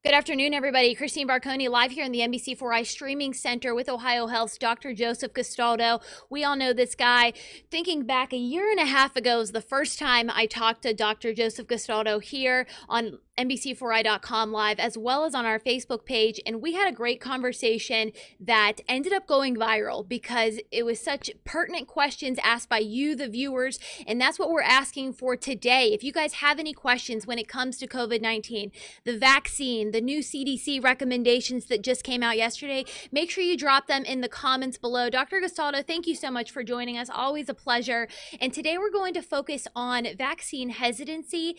Good afternoon, everybody. Christine Barconi live here in the NBC4i Streaming Center with Ohio Health's Dr. Joseph Gastaldo. We all know this guy. Thinking back a year and a half ago is the first time I talked to Dr. Joseph Gastaldo here on NBC4i.com live, as well as on our Facebook page. And we had a great conversation that ended up going viral because it was such pertinent questions asked by you, the viewers. And that's what we're asking for today. If you guys have any questions when it comes to COVID-19, the vaccine, the new CDC recommendations that just came out yesterday, make sure you drop them in the comments below. Dr. Gastaldo, thank you so much for joining us. Always a pleasure. And today we're going to focus on vaccine hesitancy,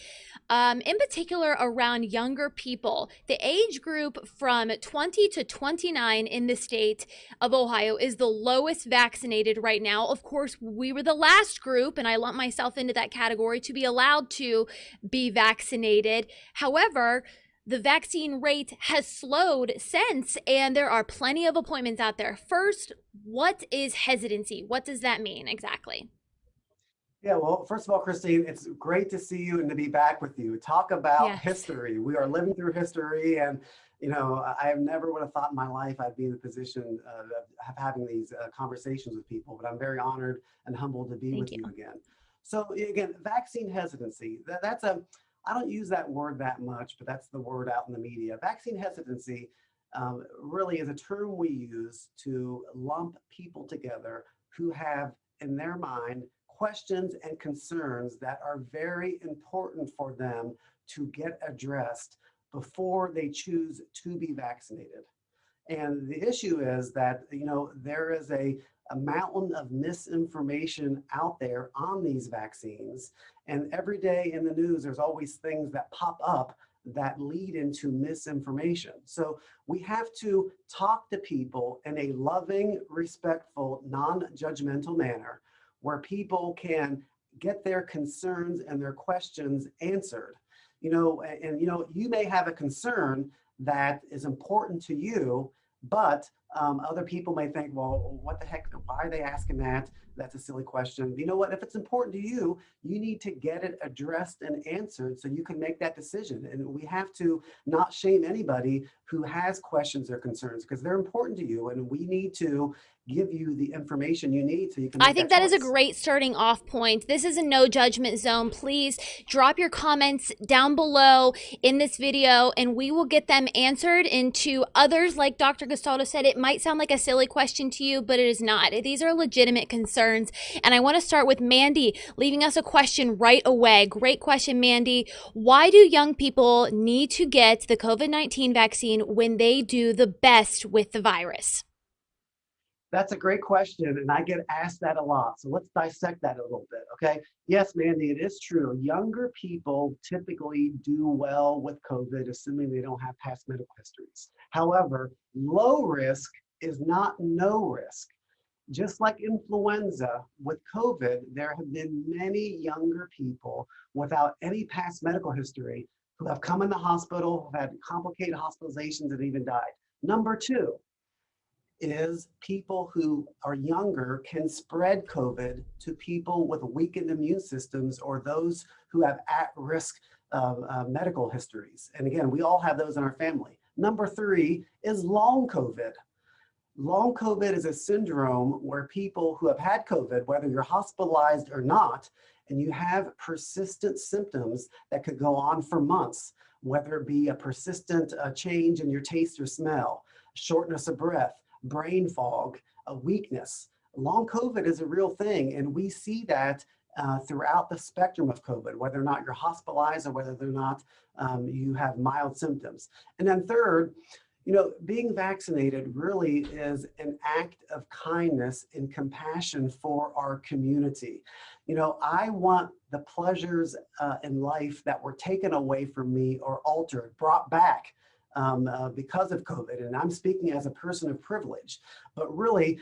in particular around younger people. The age group from 20 to 29 in the state of Ohio is the lowest vaccinated right now. Of course, we were the last group, and I lump myself into that category, to be allowed to be vaccinated. However, the vaccine rate has slowed since, and there are plenty of appointments out there. First, what is hesitancy? What does that mean exactly? Yeah, well, first of all, Christine, it's great to see you and to be back with you. Talk about Yes. history. We are living through history, and I never would have thought in my life I'd be in the position of having these conversations with people. But I'm very honored and humbled to be Thank with you. you again. So again, vaccine hesitancy. That's a I don't use that word that much, but that's the word out in the media. Vaccine hesitancy really is a term we use to lump people together who have in their mind questions and concerns that are very important for them to get addressed before they choose to be vaccinated. And the issue is that, there is a mountain of misinformation out there on these vaccines. And every day in the news, there's always things that pop up that lead into misinformation. So we have to talk to people in a loving, respectful, non-judgmental manner where people can get their concerns and their questions answered. You may have a concern that is important to you, but other people may think, well, what the heck? Why are they asking that? That's a silly question. You know what? If it's important to you, you need to get it addressed and answered so you can make that decision. And we have to not shame anybody who has questions or concerns because they're important to you. And we need to give you the information you need so you can I make think that that is a choice. great starting off point. This is a no judgment zone. Please drop your comments down below in this video and we will get them answered. Into others, like Dr. Gastaldo said, it might sound like a silly question to you, but it is not. These are legitimate concerns. And I want to start with Mandy leaving us a question right away. Great question, Mandy. Why do young people need to get the COVID-19 vaccine when they do the best with the virus? That's a great question, and I get asked that a lot. So let's dissect that a little bit, okay? Yes, Mandy, it is true. Younger people typically do well with COVID, assuming they don't have past medical histories. However, low risk is not no risk. Just like influenza, with COVID, there have been many younger people without any past medical history who have come in the hospital, have had complicated hospitalizations, and even died. Number two, is people who are younger can spread COVID to people with weakened immune systems or those who have at-risk medical histories. And again, we all have those in our family. Number three is long COVID. Long COVID is a syndrome where people who have had COVID, whether you're hospitalized or not, and you have persistent symptoms that could go on for months, whether it be a persistent change in your taste or smell, shortness of breath, brain fog, a weakness. Long COVID is a real thing, and we see that throughout the spectrum of COVID, whether or not you're hospitalized or whether or not you have mild symptoms. And then third, being vaccinated really is an act of kindness and compassion for our community. I want the pleasures in life that were taken away from me or altered, brought back because of COVID. And I'm speaking as a person of privilege, but really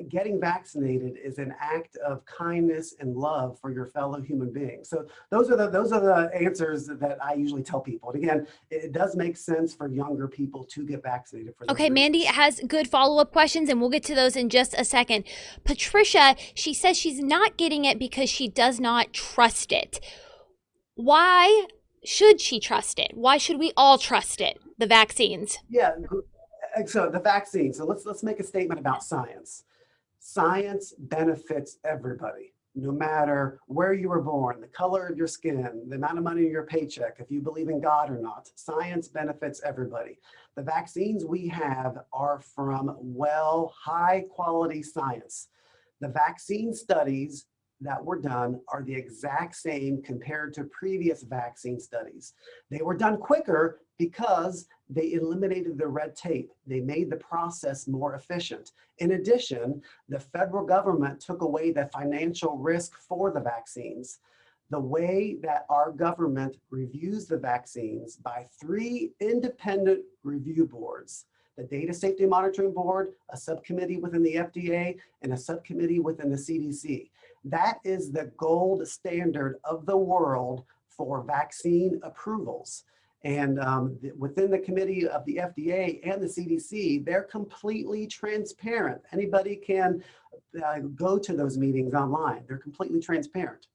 getting vaccinated is an act of kindness and love for your fellow human beings. So those are the answers that I usually tell people. And again, it does make sense for younger people to get vaccinated for those Okay, Mandy reasons. has good follow-up questions, and we'll get to those in just a second. Patricia, she says she's not getting it because she does not trust it. Why should she trust it? Why should we all trust it, the vaccines? Yeah. So the vaccine. So let's make a statement about science. Science benefits everybody, no matter where you were born, the color of your skin, the amount of money in your paycheck, if you believe in God or not. Science benefits everybody. The vaccines we have are from high quality science. The vaccine studies that were done are the exact same compared to previous vaccine studies. They were done quicker because they eliminated the red tape. They made the process more efficient. In addition, the federal government took away the financial risk for the vaccines. The way that our government reviews the vaccines by 3 independent review boards, the Data Safety Monitoring Board, a subcommittee within the FDA, and a subcommittee within the CDC. That is the gold standard of the world for vaccine approvals. And within the committee of the FDA and the CDC, they're completely transparent. Anybody can go to those meetings online. They're completely transparent.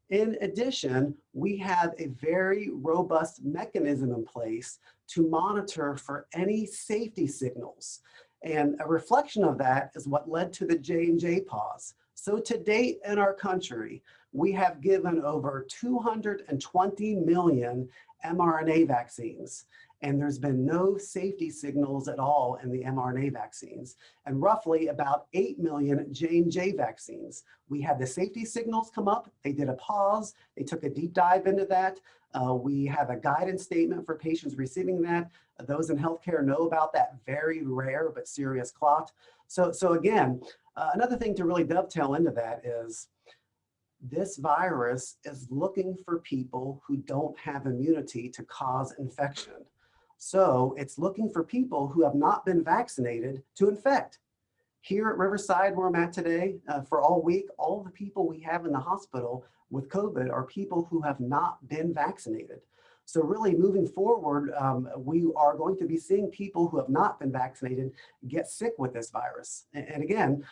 In addition, we have a very robust mechanism in place to monitor for any safety signals. And a reflection of that is what led to the J&J pause. So to date in our country, we have given over 220 million mRNA vaccines, and there's been no safety signals at all in the mRNA vaccines, and roughly about 8 million J&J vaccines. We had the safety signals come up, they did a pause, they took a deep dive into that. We have a guidance statement for patients receiving that. Those in healthcare know about that very rare but serious clot. So again, another thing to really dovetail into that is this virus is looking for people who don't have immunity to cause infection. So it's looking for people who have not been vaccinated to infect. Here at Riverside, where I'm at today, for all week, all the people we have in the hospital with COVID are people who have not been vaccinated. So really moving forward, we are going to be seeing people who have not been vaccinated get sick with this virus. And again,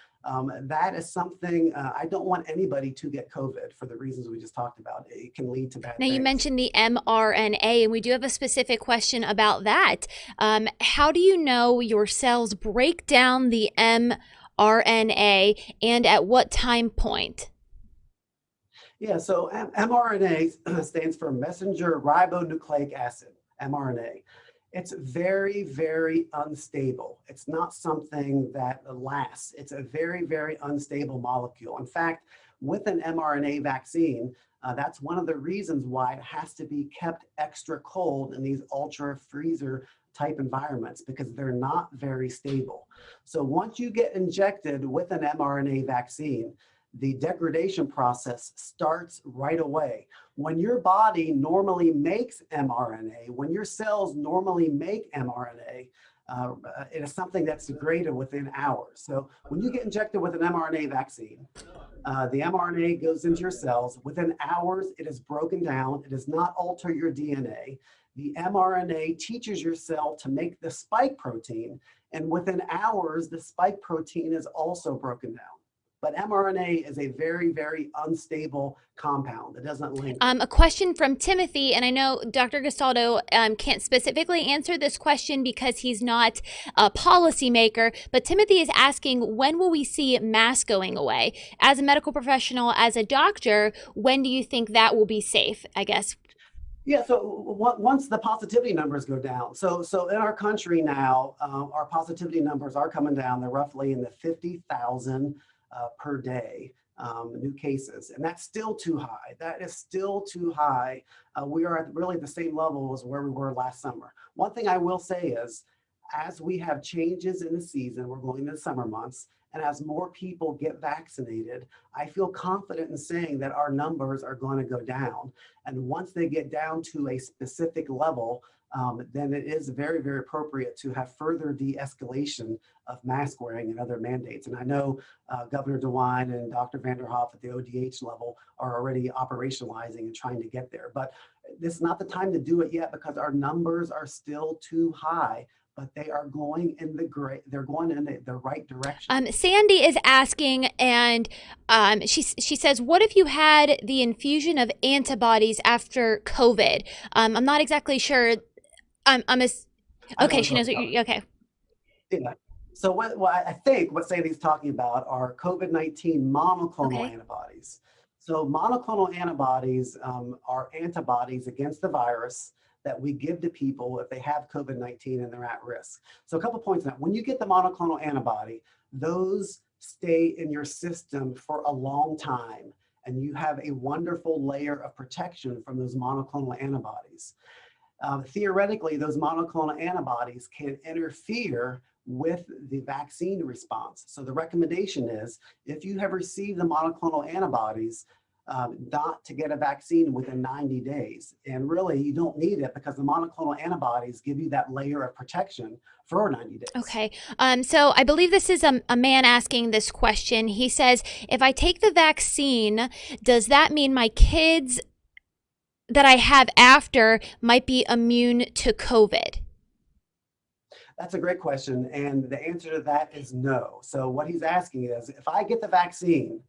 that is something I don't want anybody to get COVID for the reasons we just talked about. It can lead to bad Now, you things. mentioned the mRNA, and we do have a specific question about that. How do you know your cells break down the mRNA, and at what time point? Yeah, so mRNA stands for messenger ribonucleic acid, mRNA. It's very, very unstable. It's not something that lasts. It's a very, very unstable molecule. In fact, with an mRNA vaccine, that's one of the reasons why it has to be kept extra cold in these ultra freezer type environments, because they're not very stable. So once you get injected with an mRNA vaccine, the degradation process starts right away. When your body normally makes mRNA, when your cells normally make mRNA, it is something that's degraded within hours. So when you get injected with an mRNA vaccine, the mRNA goes into your cells. Within hours, it is broken down. It does not alter your DNA. The mRNA teaches your cell to make the spike protein, and within hours, the spike protein is also broken down. But mRNA is a very, very unstable compound. It doesn't linger. A question from Timothy, and I know Dr. Gastaldo can't specifically answer this question because he's not a policymaker, but Timothy is asking, when will we see masks going away? As a medical professional, as a doctor, when do you think that will be safe, I guess? Yeah, so once the positivity numbers go down, so in our country now, our positivity numbers are coming down. They're roughly in the 50,000 per day, new cases, and that's still too high. That is still too high. We are at really the same level as where we were last summer. One thing I will say is, as we have changes in the season, we're going into the summer months, and as more people get vaccinated, I feel confident in saying that our numbers are going to go down. And once they get down to a specific level, then it is very, very appropriate to have further de-escalation of mask wearing and other mandates. And I know Governor DeWine and Dr. Vanderhoff at the ODH level are already operationalizing and trying to get there. But This is not the time to do it yet because our numbers are still too high, but they are going in they're going in the right direction. Sandy is asking, and she says, "What if you had the infusion of antibodies after COVID?" I'm not exactly sure. I'm a, I know okay. what She you're knows talking what about. you okay. Yeah. So what I think what Sandy's talking about are COVID-19 monoclonal Okay. antibodies. So monoclonal antibodies are antibodies against the virus that we give to people if they have COVID-19 and they're at risk. So a couple points on that. When you get the monoclonal antibody, those stay in your system for a long time, and you have a wonderful layer of protection from those monoclonal antibodies. Theoretically, those monoclonal antibodies can interfere with the vaccine response. So the recommendation is if you have received the monoclonal antibodies, not to get a vaccine within 90 days. And really, you don't need it because the monoclonal antibodies give you that layer of protection for 90 days. Okay. So I believe this is a man asking this question. He says, "If I take the vaccine, does that mean my kids that I have after might be immune to COVID?" That's a great question. And the answer to that is no. So what he's asking is, if I get the vaccine,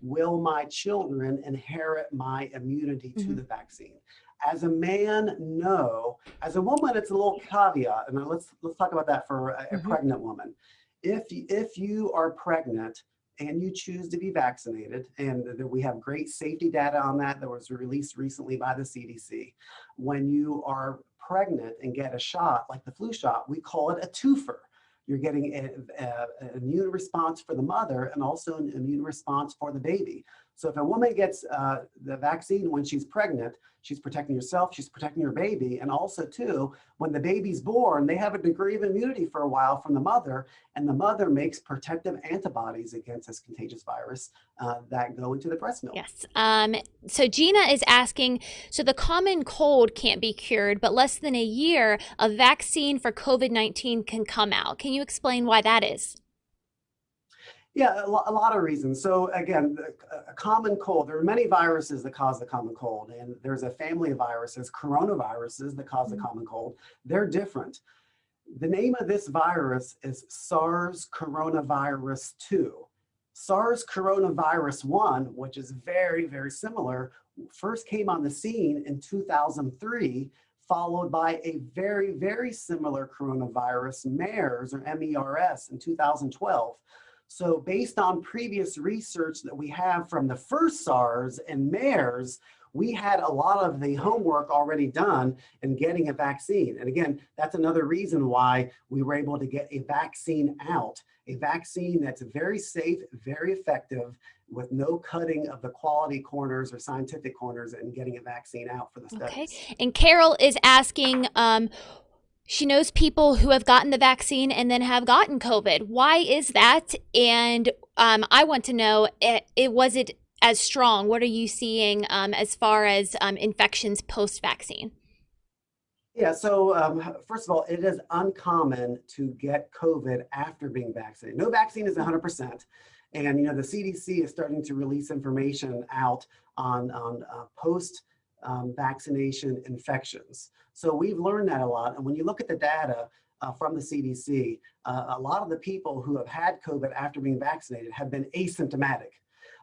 will my children inherit my immunity to Mm-hmm. the vaccine? As a man, no. As a woman, it's a little caveat, and let's talk about that for a Mm-hmm. pregnant woman. If you are pregnant and you choose to be vaccinated, and we have great safety data on that that was released recently by the CDC, when you are pregnant and get a shot like the flu shot, we call it a twofer. You're getting an immune response for the mother and also an immune response for the baby. So if a woman gets the vaccine when she's pregnant, she's protecting herself, she's protecting her baby. And also too, when the baby's born, they have a degree of immunity for a while from the mother, and the mother makes protective antibodies against this contagious virus that go into the breast milk. Yes. So Gina is asking, so the common cold can't be cured, but less than a year, a vaccine for COVID-19 can come out. Can you explain why that is? Yeah, a lot of reasons. So again, a common cold, there are many viruses that cause the common cold, and there's a family of viruses, coronaviruses, that cause the common cold. They're different. The name of this virus is SARS coronavirus 2. SARS coronavirus 1, which is very, very similar, first came on the scene in 2003, followed by a very, very similar coronavirus, MERS or MERS, in 2012. So based on previous research that we have from the first SARS and MERS, we had a lot of the homework already done in getting a vaccine. And again, that's another reason why we were able to get a vaccine out, a vaccine that's very safe, very effective, with no cutting of the quality corners or scientific corners, and getting a vaccine out for the Okay. studies. And Carol is asking, she knows people who have gotten the vaccine and then have gotten COVID. Why is that? And I want to know, was it as strong? What are you seeing as far as infections post-vaccine? Yeah, so first of all, it is uncommon to get COVID after being vaccinated. No vaccine is 100%. And you know, the CDC is starting to release information out on post vaccination infections. So we've learned that a lot. And when you look at the data from the CDC, a lot of the people who have had COVID after being vaccinated have been asymptomatic.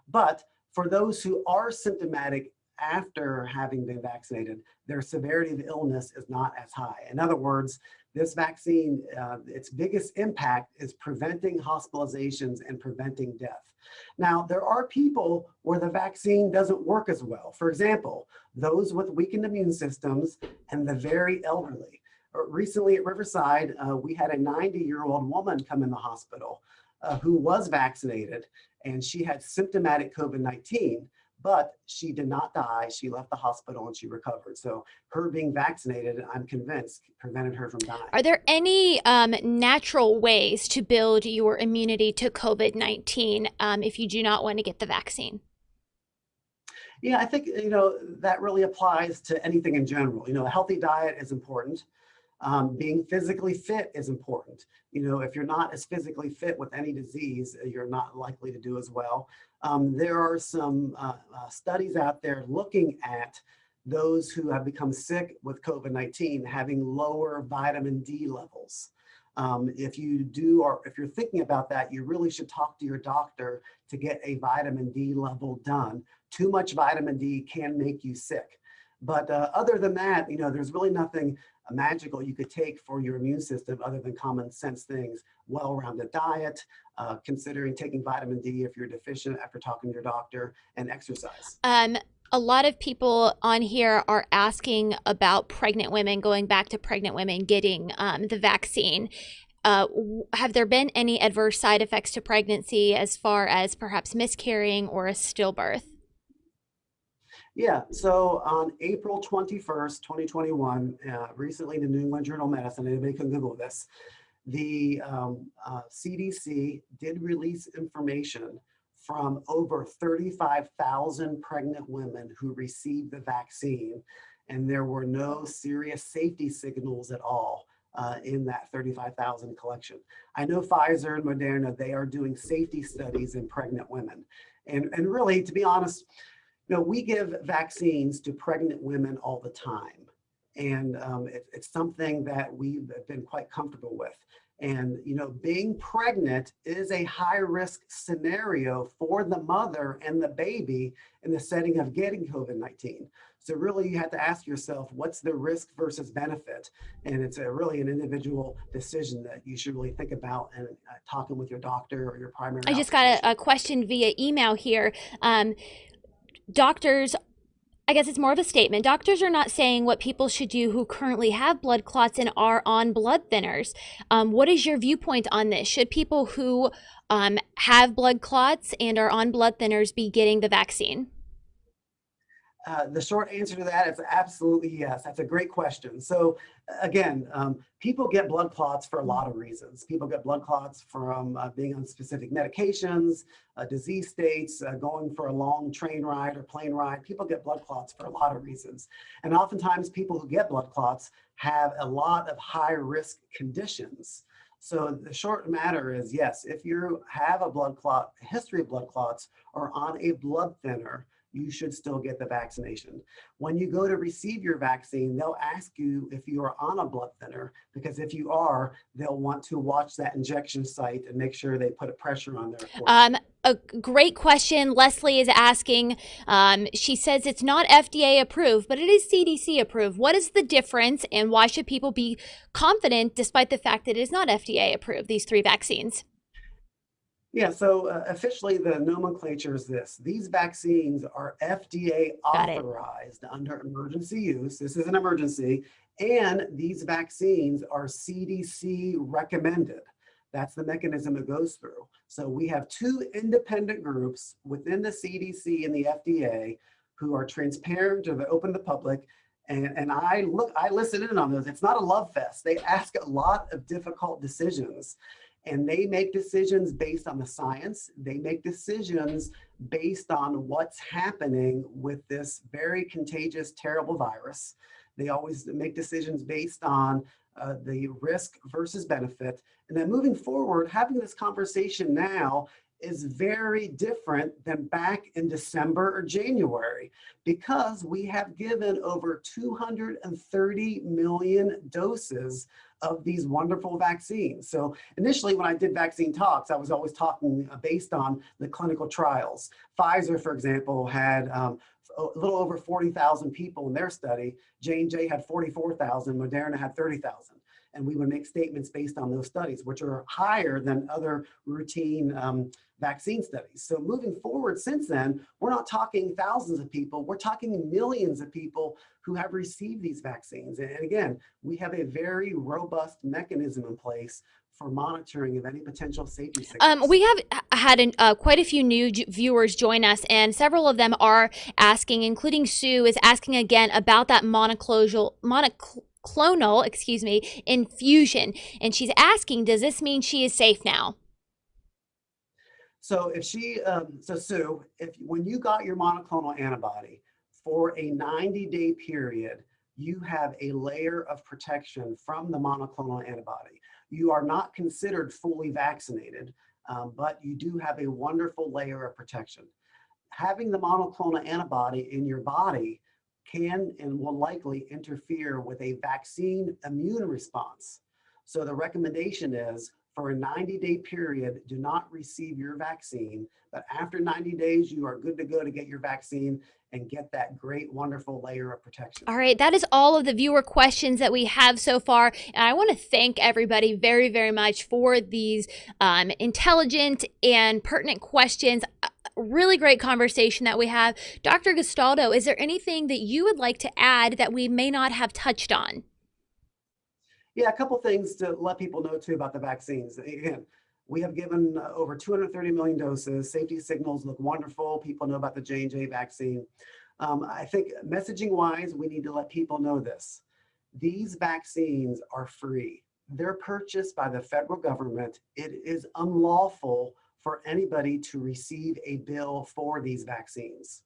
But for those who are symptomatic after having been vaccinated, their severity of illness is not as high. In other words, this vaccine, its biggest impact is preventing hospitalizations and preventing death. Now, there are people where the vaccine doesn't work as well. For example, those with weakened immune systems and the very elderly. Recently at Riverside, we had a 90-year-old woman come in the hospital who was vaccinated, and she had symptomatic COVID-19. But she did not die. She left the hospital and she recovered. So her being vaccinated, I'm convinced, prevented her from dying. Are there any natural ways to build your immunity to COVID-19 if you do not want to get the vaccine? Yeah, I think, you know, that really applies to anything in general. You know, a healthy diet is important. Being physically fit is important. You know, if you're not as physically fit with any disease, you're not likely to do as well. There are some studies out there looking at those who have become sick with COVID-19 having lower vitamin D levels. If you do, or if you're thinking about that, you really should talk to your doctor to get a vitamin D level done. Too much vitamin D can make you sick. But other than that, there's really nothing magical you could take for your immune system other than common sense things, well-rounded diet, considering taking vitamin D if you're deficient after talking to your doctor, and exercise. A lot of people on here are asking about pregnant women, going back to pregnant women getting the vaccine. Have there been any adverse side effects to pregnancy as far as perhaps miscarrying or a stillbirth? Yeah, so on April 21st, 2021, recently in the New England Journal of Medicine, anybody can Google this, the CDC did release information from over 35,000 pregnant women who received the vaccine, and there were no serious safety signals at all in that 35,000 collection. I know Pfizer and Moderna, they are doing safety studies in pregnant women. And really, to be honest, we give vaccines to pregnant women all the time. And it's something that we've been quite comfortable with. And, being pregnant is a high risk scenario for the mother and the baby in the setting of getting COVID-19. So really you have to ask yourself, what's the risk versus benefit? And it's really an individual decision that you should really think about and talking with your doctor or your primary. I just got a question via email here. Doctors, I guess it's more of a statement. Doctors are not saying what people should do who currently have blood clots and are on blood thinners. What is your viewpoint on this? Should people who have blood clots and are on blood thinners be getting the vaccine? The short answer to that is absolutely yes. That's a great question. So again, people get blood clots for a lot of reasons. People get blood clots from being on specific medications, disease states, going for a long train ride or plane ride. People get blood clots for a lot of reasons. And oftentimes people who get blood clots have a lot of high risk conditions. So the short matter is, yes, if you have a blood clot, a history of blood clots, or on a blood thinner, you should still get the vaccination. When you go to receive your vaccine, they'll ask you if you are on a blood thinner, because if you are, they'll want to watch that injection site and make sure they put a pressure on there. A great question. Leslie is asking, she says it's not FDA approved, but it is CDC approved. What is the difference and why should people be confident despite the fact that it is not FDA approved, these three vaccines? Yeah, so officially the nomenclature is this. These vaccines are FDA authorized under emergency use. This is an emergency. And these vaccines are CDC recommended. That's the mechanism it goes through. So we have two independent groups within the CDC and the FDA who are transparent, or they're open to the public. And I listen in on those. It's not a love fest. They ask a lot of difficult decisions. And they make decisions based on the science. They make decisions based on what's happening with this very contagious, terrible virus. They always make decisions based on the risk versus benefit. And then moving forward, having this conversation now is very different than back in December or January, because we have given over 230 million doses of these wonderful vaccines. So initially when I did vaccine talks, I was always talking based on the clinical trials. Pfizer, for example, had a little over 40,000 people in their study. J&J had 44,000, Moderna had 30,000. And we would make statements based on those studies, which are higher than other routine vaccine studies. So moving forward since then, we're not talking thousands of people, we're talking millions of people who have received these vaccines. And again, we have a very robust mechanism in place for monitoring of any potential safety signals. We have had quite a few new viewers join us, and several of them are asking, including Sue is asking again about that monoclonal infusion. And she's asking, does this mean she is safe now? So if Sue, when you got your monoclonal antibody for a 90-day period, you have a layer of protection from the monoclonal antibody. You are not considered fully vaccinated, but you do have a wonderful layer of protection. Having the monoclonal antibody in your body can and will likely interfere with a vaccine immune response. So the recommendation is for a 90-day period, do not receive your vaccine, but after 90 days, you are good to go to get your vaccine and get that great, wonderful layer of protection. All right, that is all of the viewer questions that we have so far. And I want to thank everybody very, very much for these intelligent and pertinent questions. Really great conversation that we have. Dr. Gastaldo, is there anything that you would like to add that we may not have touched on? Yeah, a couple things to let people know too about the vaccines. Again, we have given over 230 million doses. Safety signals look wonderful. People know about the J&J vaccine. I think messaging wise, we need to let people know this. These vaccines are free. They're purchased by the federal government. It is unlawful for anybody to receive a bill for these vaccines.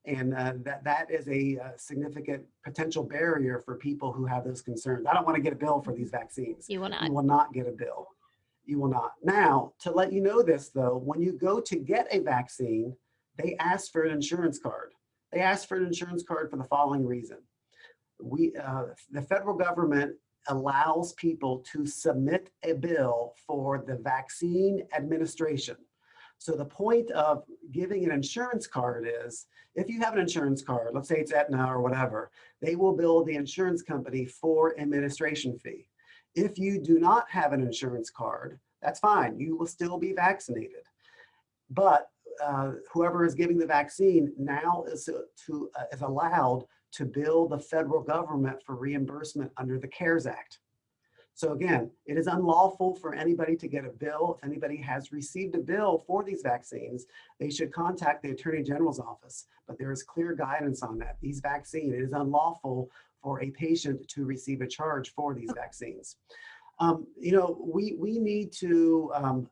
And that is a significant potential barrier for people who have those concerns. I don't want to get a bill for these vaccines. You will not. You will not get a bill. You will not. Now, to let you know this though, when you go to get a vaccine, they ask for an insurance card. They ask for an insurance card for the following reason. The federal government allows people to submit a bill for the vaccine administration. So the point of giving an insurance card is, if you have an insurance card, let's say it's Aetna or whatever, they will bill the insurance company for administration fee. If you do not have an insurance card, that's fine. You will still be vaccinated. But whoever is giving the vaccine now is allowed to bill the federal government for reimbursement under the CARES Act. So again, it is unlawful for anybody to get a bill. If anybody has received a bill for these vaccines, they should contact the Attorney General's office. But there is clear guidance on that. These vaccines, it is unlawful for a patient to receive a charge for these vaccines. We need to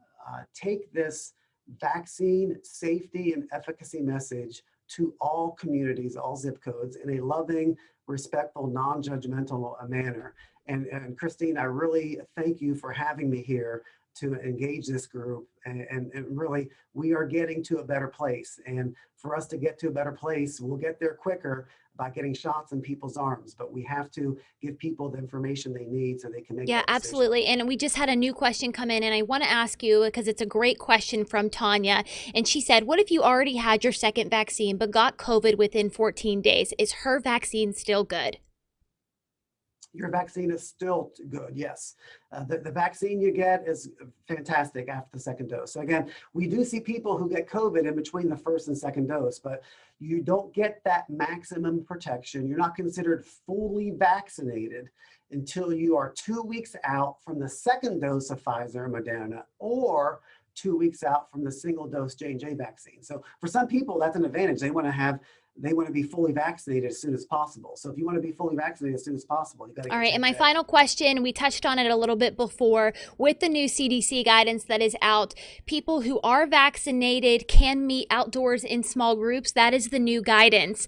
take this vaccine safety and efficacy message to all communities, all zip codes, in a loving, respectful, non-judgmental manner. And Christine, I really thank you for having me here to engage this group. And really, we are getting to a better place. And for us to get to a better place, we'll get there quicker by getting shots in people's arms. But we have to give people the information they need so they can make Yeah, that decision. absolutely. And we just had a new question come in, and I want to ask you because it's a great question from Tanya. And she said, what if you already had your second vaccine but got COVID within 14 days? Is her vaccine still good? Your vaccine is still good, yes. The vaccine you get is fantastic after the second dose. So again, we do see people who get COVID in between the first and second dose, but you don't get that maximum protection. You're not considered fully vaccinated until you are 2 weeks out from the second dose of Pfizer and Moderna, or 2 weeks out from the single dose J&J vaccine. So for some people, that's an advantage. They want to be fully vaccinated as soon as possible. So if you want to be fully vaccinated as soon as possible, you got to get. All right, and my final question, we touched on it a little bit before, with the new CDC guidance that is out, people who are vaccinated can meet outdoors in small groups. That is the new guidance.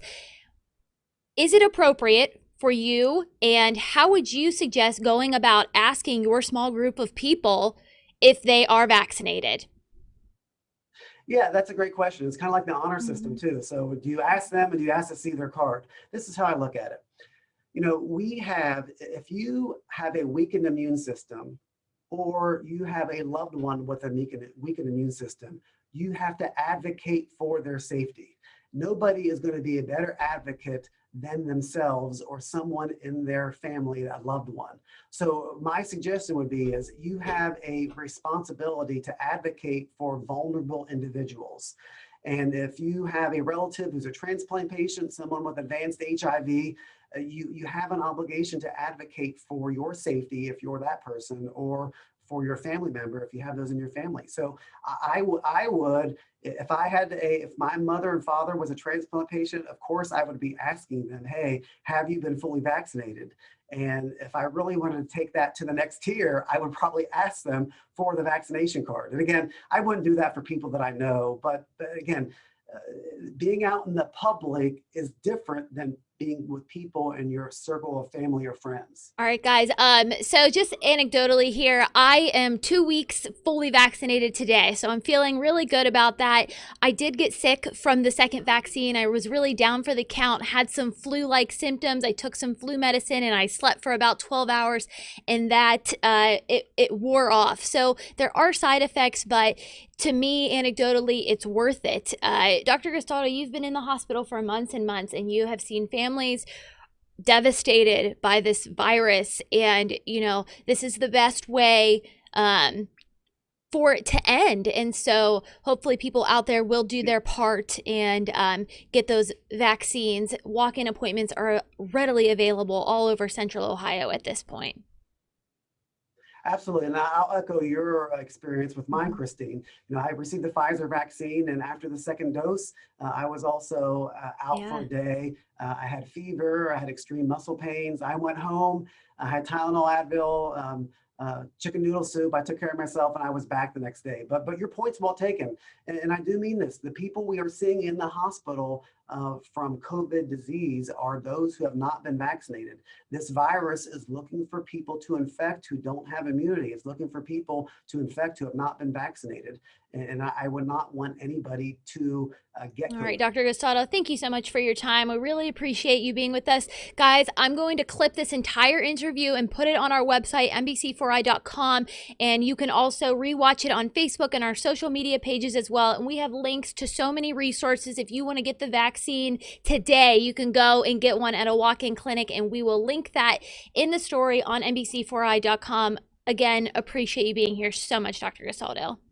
Is it appropriate for you, and how would you suggest going about asking your small group of people if they are vaccinated? Yeah, that's a great question. It's kind of like the honor system too. So do you ask them, and do you ask to see their card? This is how I look at it. If you have a weakened immune system, or you have a loved one with a weakened immune system, you have to advocate for their safety. Nobody is going to be a better advocate than themselves or someone in their family, a loved one. So my suggestion would be is you have a responsibility to advocate for vulnerable individuals. And if you have a relative who's a transplant patient, someone with advanced HIV, you have an obligation to advocate for your safety if you're that person, or for your family member if you have those in your family. So I would, if my mother and father was a transplant patient, of course I would be asking them, hey, have you been fully vaccinated? And if I really wanted to take that to the next tier, I would probably ask them for the vaccination card. And again, I wouldn't do that for people that I know, but again, being out in the public is different than being with people in your circle of family or friends? All right, guys. So just anecdotally here, I am 2 weeks fully vaccinated today, so I'm feeling really good about that. I did get sick from the second vaccine. I was really down for the count, had some flu-like symptoms. I took some flu medicine and I slept for about 12 hours, and that it wore off. So there are side effects, but to me, anecdotally, it's worth it. Dr. Gastaldo, you've been in the hospital for months and months, and you have seen families devastated by this virus, and this is the best way for it to end. And so hopefully people out there will do their part and get those vaccines. Walk-in appointments are readily available all over central Ohio at this point. Absolutely, and I'll echo your experience with mine, Mhm. Christine. I received the Pfizer vaccine, and after the second dose, I was also out for Yeah. a day. I had fever, I had extreme muscle pains. I went home, I had Tylenol, Advil, chicken noodle soup. I took care of myself, and I was back the next day. But your point's well taken, and I do mean this. The people we are seeing in the hospital from COVID disease are those who have not been vaccinated. This virus is looking for people to infect who don't have immunity. It's looking for people to infect who have not been vaccinated. And I would not want anybody to get All right, COVID. Dr. Gastaldo, thank you so much for your time. We really appreciate you being with us. Guys, I'm going to clip this entire interview and put it on our website, nbc4i.com. And you can also rewatch it on Facebook and our social media pages as well. And we have links to so many resources. If you want to get the vaccine today, you can go and get one at a walk-in clinic. And we will link that in the story on nbc4i.com. Again, appreciate you being here so much, Dr. Gastaldo.